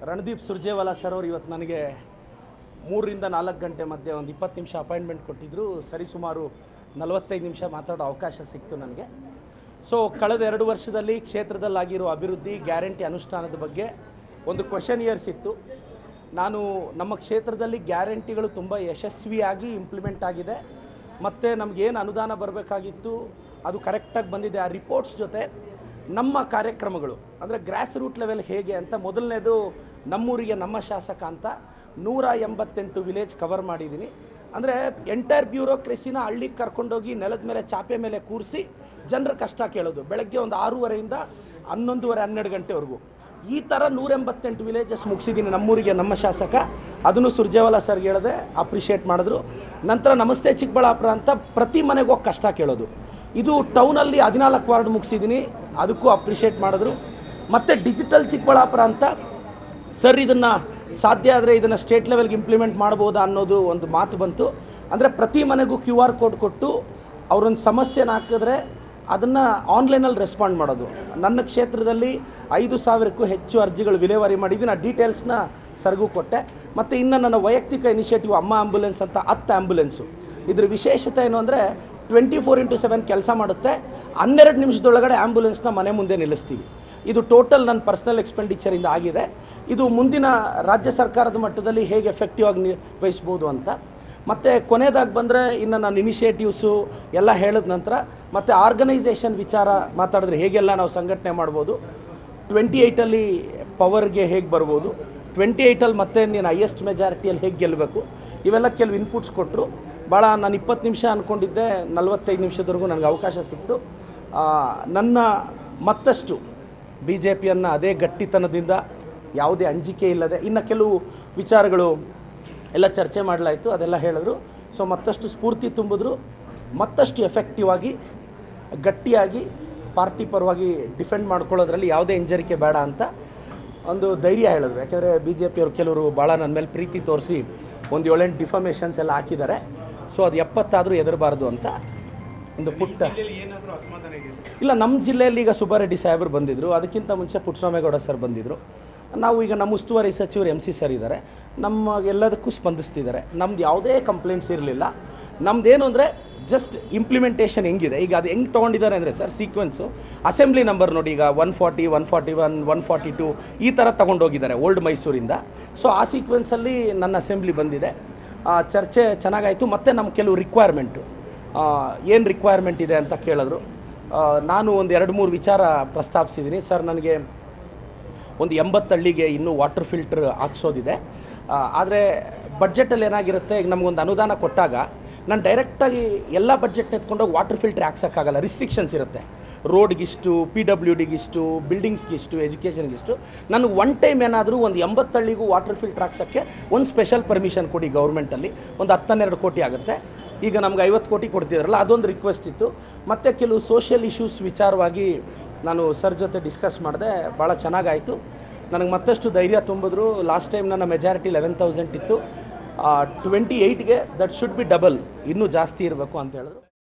Randeep Surjewala sir ಅವರು ಇವತ್ತು ನನಗೆ 3 ರಿಂದ 4 ಗಂಟೆ ಮಧ್ಯೆ ಒಂದು 20 ನಿಮಿಷ ಅಪಾಯಿಂಟ್ಮೆಂಟ್ ಕೊಟ್ಟಿದ್ದರು. ಸರಿಸುಮಾರು 45 ನಿಮಿಷ ಮಾತಾಡೋ ಅವಕಾಶ ಸಿಕ್ತು ನನಗೆ. ಸೊ ಕಳೆದ 2 ವರ್ಷದಲ್ಲಿ ಕ್ಷೇತ್ರದಲ್ಲಾಗಿರೋ ಅಭಿವೃದ್ಧಿ ಗ್ಯಾರಂಟಿ ಅನುಷ್ಠಾನದ ಬಗ್ಗೆ ಒಂದು ಕ್ವೆಶನಿಯರ್ಸ್ ಇತ್ತು. ನಾನು ನಮ್ಮ ಕ್ಷೇತ್ರದಲ್ಲಿ ಗ್ಯಾರಂಟಿಗಳು ತುಂಬ ಯಶಸ್ವಿಯಾಗಿ ಇಂಪ್ಲಿಮೆಂಟ್ ಆಗಿದೆ, ಮತ್ತು ನಮಗೇನು ಅನುದಾನ ಬರಬೇಕಾಗಿತ್ತು ಅದು ಕರೆಕ್ಟಾಗಿ ಬಂದಿದೆ. ಆ ರಿಪೋರ್ಟ್ಸ್ ಜೊತೆ ನಮ್ಮ ಕಾರ್ಯಕ್ರಮಗಳು ಅಂದರೆ ಗ್ರಾಸ್ ರೂಟ್ ಲೆವೆಲ್ ಹೇಗೆ ಅಂತ, ಮೊದಲನೇದು ನಮ್ಮೂರಿಗೆ ನಮ್ಮ ಶಾಸಕ ಅಂತ 188 ವಿಲೇಜ್ ಕವರ್ ಮಾಡಿದ್ದೀನಿ. ಅಂದರೆ ಎಂಟೈರ್ ಬ್ಯೂರೋಕ್ರೆಸಿನ ಹಳ್ಳಿಗೆ ಕರ್ಕೊಂಡೋಗಿ ನೆಲದ ಮೇಲೆ ಚಾಪೆ ಮೇಲೆ ಕೂರಿಸಿ ಜನರ ಕಷ್ಟ ಕೇಳೋದು. ಬೆಳಗ್ಗೆ ಒಂದು 6:30ಯಿಂದ 11:30 12 ಗಂಟೆವರೆಗೂ ಈ ಥರ 188 ವಿಲೇಜಸ್ ಮುಗಿಸಿದ್ದೀನಿ ನಮ್ಮೂರಿಗೆ ನಮ್ಮ ಶಾಸಕ. ಅದನ್ನು ಸುರ್ಜೇವಾಲಾ ಸರ್ಗೆ ಹೇಳಿದೆ, ಅಪ್ರಿಷಿಯೇಟ್ ಮಾಡಿದ್ರು. ನಂತರ ನಮಸ್ತೆ ಚಿಕ್ಕಬಳ್ಳಾಪುರ ಅಂತ ಪ್ರತಿ ಮನೆಗೆ ಹೋಗಿ ಕಷ್ಟ ಕೇಳೋದು. ಇದು ಟೌನಲ್ಲಿ 14 ವಾರ್ಡ್ ಮುಗಿಸಿದ್ದೀನಿ, ಅದಕ್ಕೂ ಅಪ್ರಿಷಿಯೇಟ್ ಮಾಡಿದ್ರು. ಮತ್ತು ಡಿಜಿಟಲ್ ಚಿಕ್ಕಬಳ್ಳಾಪುರ ಅಂತ ಸರ್ ಇದನ್ನು ಸಾಧ್ಯ ಆದರೆ ಇದನ್ನು ಸ್ಟೇಟ್ ಲೆವೆಲ್ಗೆ ಇಂಪ್ಲಿಮೆಂಟ್ ಮಾಡ್ಬೋದಾ ಅನ್ನೋದು ಒಂದು ಮಾತು ಬಂತು. ಅಂದರೆ ಪ್ರತಿ ಮನೆಗೂ QR ಕೋಡ್ ಕೊಟ್ಟು ಅವರೊಂದು ಸಮಸ್ಯೆನ ಹಾಕಿದ್ರೆ ಅದನ್ನು ಆನ್ಲೈನಲ್ಲಿ ರೆಸ್ಪಾಂಡ್ ಮಾಡೋದು. ನನ್ನ ಕ್ಷೇತ್ರದಲ್ಲಿ 5,000ಕ್ಕೂ ಹೆಚ್ಚು ಅರ್ಜಿಗಳು ವಿಲೇವಾರಿ ಮಾಡಿದ್ದೀನಿ. ಆ ಡೀಟೇಲ್ಸ್ನ ಸರ್ಗೂ ಕೊಟ್ಟೆ. ಮತ್ತು ಇನ್ನು ನನ್ನ ವೈಯಕ್ತಿಕ ಇನಿಷಿಯೇಟಿವ್ ಅಮ್ಮ ಆಂಬ್ಯುಲೆನ್ಸ್ ಅಂತ 10 ಆ್ಯಂಬುಲೆನ್ಸು. ಇದ್ರ ವಿಶೇಷತೆ ಏನು ಅಂದರೆ 24x7 ಕೆಲಸ ಮಾಡುತ್ತೆ. 12 ನಿಮಿಷದೊಳಗಡೆ ಆ್ಯಂಬುಲೆನ್ಸ್ನ ಮನೆ ಮುಂದೆ ನಿಲ್ಲಿಸ್ತೀವಿ. ಇದು ಟೋಟಲ್ ನನ್ನ ಪರ್ಸನಲ್ ಎಕ್ಸ್ಪೆಂಡಿಚರಿಂದ ಆಗಿದೆ. ಇದು ಮುಂದಿನ ರಾಜ್ಯ ಸರ್ಕಾರದ ಮಟ್ಟದಲ್ಲಿ ಹೇಗೆ ಎಫೆಕ್ಟಿವ್ ಆಗಿ ನಿರ್ವಹಿಸ್ಬೋದು ಅಂತ. ಮತ್ತು ಕೊನೆಯದಾಗಿ ಬಂದರೆ ಇನ್ನು ನನ್ನ ಇನಿಷಿಯೇಟಿವ್ಸು ಎಲ್ಲ ಹೇಳಿದ ನಂತರ ಮತ್ತು ಆರ್ಗನೈಸೇಷನ್ ವಿಚಾರ ಮಾತಾಡಿದ್ರೆ ಹೇಗೆಲ್ಲ ನಾವು ಸಂಘಟನೆ ಮಾಡ್ಬೋದು, 28ಅಲ್ಲಿ ಪವರ್ಗೆ ಹೇಗೆ ಬರ್ಬೋದು, 28ಅಲ್ಲಿ ಮತ್ತೆ ನೀನು ಹೈಯೆಸ್ಟ್ ಮೆಜಾರಿಟಿಯಲ್ಲಿ ಹೇಗೆ ಗೆಲ್ಲಬೇಕು, ಇವೆಲ್ಲ ಕೆಲವು ಇನ್ಪುಟ್ಸ್ ಕೊಟ್ಟರು. ಭಾಳ ನಾನು 20 ನಿಮಿಷ ಅಂದ್ಕೊಂಡಿದ್ದೆ, 45 ನಿಮಿಷದವರೆಗೂ ನನಗೆ ಅವಕಾಶ ಸಿಕ್ತು. ನನ್ನ ಮತ್ತಷ್ಟು BJPಯನ್ನು ಅದೇ ಗಟ್ಟಿತನದಿಂದ ಯಾವುದೇ ಅಂಜಿಕೆ ಇಲ್ಲದೆ ಇನ್ನು ಕೆಲವು ವಿಚಾರಗಳು ಎಲ್ಲ ಚರ್ಚೆ ಮಾಡಲಾಯಿತು, ಅದೆಲ್ಲ ಹೇಳಿದ್ರು. ಸೊ ಮತ್ತಷ್ಟು ಸ್ಫೂರ್ತಿ ತುಂಬಿದ್ರು, ಮತ್ತಷ್ಟು ಎಫೆಕ್ಟಿವ್ ಆಗಿ ಗಟ್ಟಿಯಾಗಿ ಪಾರ್ಟಿ ಪರವಾಗಿ ಡಿಫೆಂಡ್ ಮಾಡ್ಕೊಳ್ಳೋದ್ರಲ್ಲಿ ಯಾವುದೇ ಹಿಂಜರಿಕೆ ಬೇಡ ಅಂತ ಒಂದು ಧೈರ್ಯ ಹೇಳಿದ್ರು. ಯಾಕೆಂದರೆ BJP ಅವರು ಕೆಲವರು ಭಾಳ ನನ್ನ ಮೇಲೆ ಪ್ರೀತಿ ತೋರಿಸಿ ಒಂದು 7-8 ಡಿಫಮೇಷನ್ಸ್ ಎಲ್ಲ ಹಾಕಿದ್ದಾರೆ. ಸೊ ಅದು 70 ಆದರೂ ಹೆದರಬಾರ್ದು ಅಂತ ಒಂದು ಪುಟ್ಟ ಇಲ್ಲ. ನಮ್ಮ ಜಿಲ್ಲೆಯಲ್ಲಿ ಈಗ ಸುಬ್ಬಾರೆಡ್ಡಿ ಸಾಹೇಬರು ಬಂದಿದ್ದರು, ಅದಕ್ಕಿಂತ ಮುಂಚೆ ಪುಟ್ಟಸ್ವಾಮೇಗೌಡ ಸರ್ ಬಂದಿದ್ದರು. ನಾವು ಈಗ ನಮ್ಮ ಉಸ್ತುವಾರಿ ಸಚಿವರು MC ಸರ್ ಇದ್ದಾರೆ, ನಮ್ಮ ಎಲ್ಲದಕ್ಕೂ ಸ್ಪಂದಿಸ್ತಿದ್ದಾರೆ. ನಮ್ದು ಯಾವುದೇ ಕಂಪ್ಲೇಂಟ್ಸ್ ಇರಲಿಲ್ಲ. ನಮ್ಮದೇನು ಅಂದರೆ ಜಸ್ಟ್ ಇಂಪ್ಲಿಮೆಂಟೇಷನ್ ಹೆಂಗಿದೆ, ಈಗ ಅದು ಹೆಂಗೆ ತೊಗೊಂಡಿದ್ದಾರೆ ಅಂದರೆ ಸರ್ ಸೀಕ್ವೆನ್ಸು ಅಸೆಂಬ್ಲಿ ನಂಬರ್ ನೋಡಿ, ಈಗ 140, 141, 142 ಈ ಥರ ತೊಗೊಂಡೋಗಿದ್ದಾರೆ ಓಲ್ಡ್ ಮೈಸೂರಿಂದ. ಸೊ ಆ ಸೀಕ್ವೆನ್ಸಲ್ಲಿ ನನ್ನ ಅಸೆಂಬ್ಲಿ ಬಂದಿದೆ. ಚರ್ಚೆ ಚೆನ್ನಾಗಾಯಿತು. ಮತ್ತು ನಮ್ಮ ಕೆಲವು ರಿಕ್ವೈರ್ಮೆಂಟು ಏನು ರಿಕ್ವೈರ್ಮೆಂಟ್ ಇದೆ ಅಂತ ಕೇಳಿದ್ರು. ನಾನು ಒಂದು 2-3 ವಿಚಾರ ಪ್ರಸ್ತಾಪಿಸಿದ್ದೀನಿ. ಸರ್ ನನಗೆ ಒಂದು 80 ಹಳ್ಳಿಗೆ ಇನ್ನೂ ವಾಟರ್ ಫಿಲ್ಟರ್ ಹಾಕ್ಸೋದಿದೆ. ಆದರೆ ಬಡ್ಜೆಟಲ್ಲಿ ಏನಾಗಿರುತ್ತೆ, ಈಗ ನಮಗೊಂದು ಅನುದಾನ ಕೊಟ್ಟಾಗ ನಾನು ಡೈರೆಕ್ಟಾಗಿ ಎಲ್ಲ ಬಡ್ಜೆಟ್ ಎತ್ಕೊಂಡೋಗಿ ವಾಟರ್ ಫಿಲ್ಟರ್ ಹಾಕ್ಸೋಕ್ಕಾಗಲ್ಲ, ರಿಸ್ಟ್ರಿಕ್ಷನ್ಸ್ ಇರುತ್ತೆ. ರೋಡ್ಗಿಷ್ಟು, PWDಗಿಷ್ಟು, ಬಿಲ್ಡಿಂಗ್ಸ್ಗಿಷ್ಟು, ಎಜುಕೇಷನ್ಗಿಷ್ಟು. ನನಗೆ ಒನ್ ಟೈಮ್ ಏನಾದರೂ ಒಂದು 80 ಹಳ್ಳಿಗೂ ವಾಟರ್ ಫಿಲ್ಟರ್ ಹಾಕ್ಸೋಕ್ಕೆ ಒಂದು ಸ್ಪೆಷಲ್ ಪರ್ಮಿಷನ್ ಕೊಡಿ ಗೌರ್ಮೆಂಟಲ್ಲಿ. ಒಂದು 10-12 ಕೋಟಿ ಆಗುತ್ತೆ. ಈಗ ನಮ್ಗೆ 50 ಕೋಟಿ ಕೊಡ್ತಿದ್ದಾರಲ್ಲ, ಅದೊಂದು ರಿಕ್ವೆಸ್ಟ್ ಇತ್ತು. ಮತ್ತು ಕೆಲವು ಸೋಷಿಯಲ್ ಇಶ್ಯೂಸ್ ವಿಚಾರವಾಗಿ ನಾನು ಸರ್ ಜೊತೆ ಡಿಸ್ಕಸ್ ಮಾಡಿದೆ, ಭಾಳ ಚೆನ್ನಾಗಾಯಿತು. ನನಗೆ ಮತ್ತಷ್ಟು ಧೈರ್ಯ ತುಂಬಿದ್ರು. ಲಾಸ್ಟ್ ಟೈಮ್ ನನ್ನ ಮೆಜಾರಿಟಿ 11,000 ಇತ್ತು, 28ಗೆ ದಟ್ ಶುಡ್ ಬಿ ಡಬಲ್, ಇನ್ನೂ ಜಾಸ್ತಿ ಇರಬೇಕು ಅಂತ ಹೇಳಿದ್ರು.